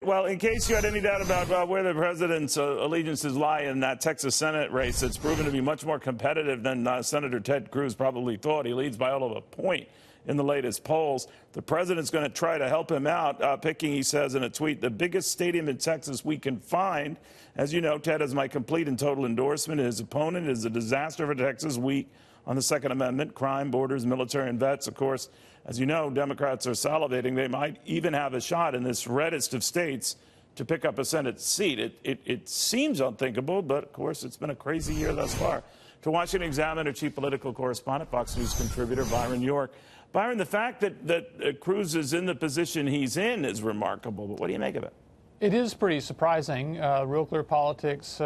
Well, in case you had any doubt about where the president's allegiances lie in that Texas Senate race, it's proven to be much more competitive than Senator Ted Cruz probably thought. He leads by all of a point in the latest polls. The president's going to try to help him out, picking, he says in a tweet, the biggest stadium in Texas we can find. As you know, Ted has my complete and total endorsement. His opponent is a disaster for Texas, weak on the Second Amendment, crime, borders, military, and vets. Of course, as you know, Democrats are salivating. They might even have a shot in this reddest of states to pick up a Senate seat. It seems unthinkable, but of course, it's been a crazy year thus far. To Washington Examiner chief political correspondent, Fox News contributor Byron York. Byron, the fact that Cruz is in the position he's in is remarkable, but what do you make of it? It is pretty surprising. Real Clear Politics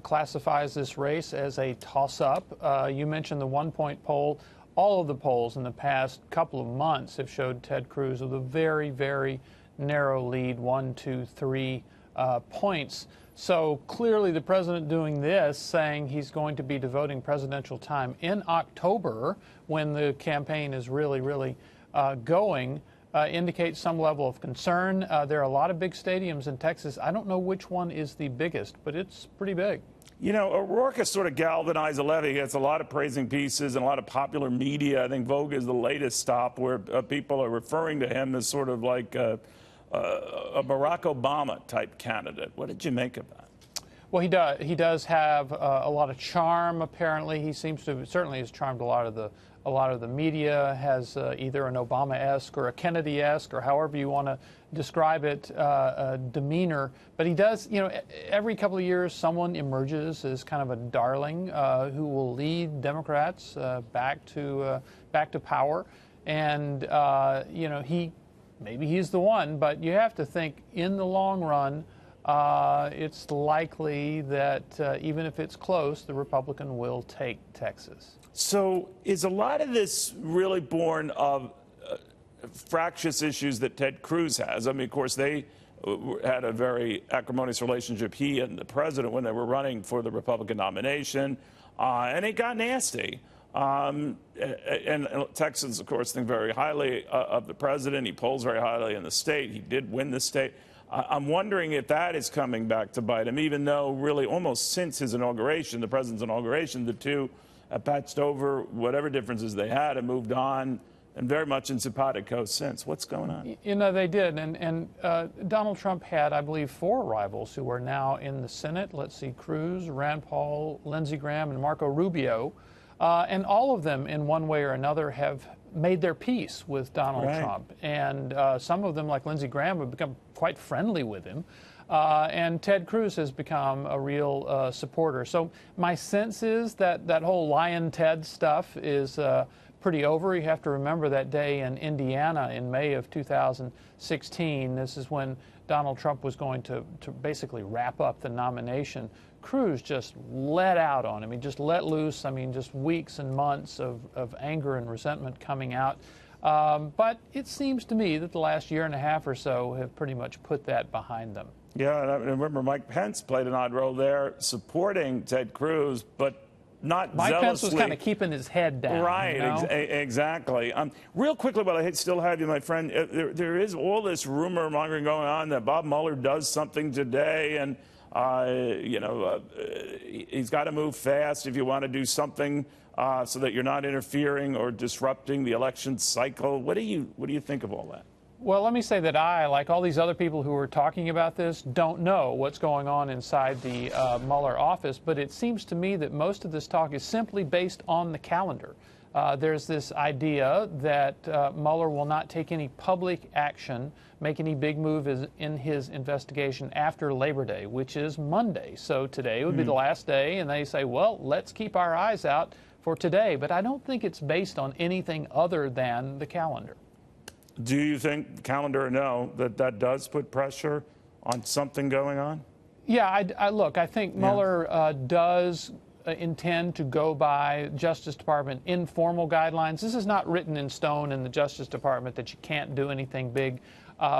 classifies this race as a toss-up. You mentioned the one-point poll. All of the polls in the past couple of months have showed Ted Cruz with a very, very narrow lead, 1, 2, 3 points. So clearly the president doing this, saying he's going to be devoting presidential time in October when the campaign is really, really going, indicates some level of concern. There are a lot of big stadiums in Texas. I don't know which one is the biggest, but it's pretty big. You know, O'Rourke has sort of galvanized the levy. He gets a lot of praising pieces and a lot of popular media. I think Vogue is the latest stop where people are referring to him as sort of like a Barack Obama type candidate. What did you make of that? Well, he does have a lot of charm. Apparently, he seems to certainly has charmed a lot of the media. Has either an Obama-esque or a Kennedy-esque, or however you want to describe it, demeanor. But he does, you know, every couple of years, someone emerges as kind of a darling who will lead Democrats back to power, and you know, maybe he's the one. But you have to think in the long run. It's likely that even if it's close, the Republican will take Texas. So is a lot of this really born of fractious issues that Ted Cruz has? I mean, of course, they had a very acrimonious relationship, he and the president, when they were running for the Republican nomination, and it got nasty. And Texans, of course, think very highly of the president. He polls very highly in the state. He did win the state. I'm wondering if that is coming back to bite him, even though really almost since his inauguration, the president's inauguration, the two have patched over whatever differences they had and moved on, and very much in simpatico since. What's going on? You know, they did. And Donald Trump had, I believe, 4 rivals who are now in the Senate. Let's see, Cruz, Rand Paul, Lindsey Graham, and Marco Rubio. And all of them, in one way or another, have made their peace with Donald Trump. And some of them, like Lindsey Graham, have become quite friendly with him. And Ted Cruz has become a real supporter. So my sense is that that whole Lion Ted stuff is pretty over. You have to remember that day in Indiana in May of 2016. This is when Donald Trump was going to basically wrap up the nomination. Cruz just let out on him. He just let loose. I mean, just weeks and months of anger and resentment coming out. But it seems to me that the last year and a half or so have pretty much put that behind them. Yeah, and I remember Mike Pence played an odd role there, supporting Ted Cruz, but not Mike zealously. Pence was kind of keeping his head down. Right, you know? Exactly. Real quickly, while I still have you, my friend, there is all this rumor mongering going on that Bob Mueller does something today, and you know, he's got to move fast if you want to do something so that you're not interfering or disrupting the election cycle. What do you think of all that? Well, let me say that I, like all these other people who are talking about this, don't know what's going on inside the Mueller office, but it seems to me that most of this talk is simply based on the calendar. There's this idea that Mueller will not take any public action, make any big move in his investigation after Labor Day, which is Monday. So today would be the last day, and they say, well, let's keep our eyes out for today. But I don't think it's based on anything other than the calendar. Do you think, calendar or no, that does put pressure on something going on? Yeah, look, I think Mueller does intend to go by Justice Department informal guidelines. This is not written in stone in the Justice Department that you can't do anything big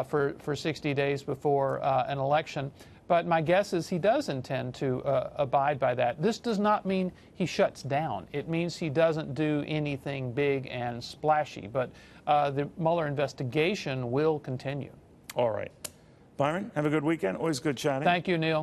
for 60 days before an election. But my guess is he does intend to abide by that. This does not mean he shuts down. It means he doesn't do anything big and splashy. But the Mueller investigation will continue. All right. Byron, have a good weekend. Always good chatting. Thank you, Neil.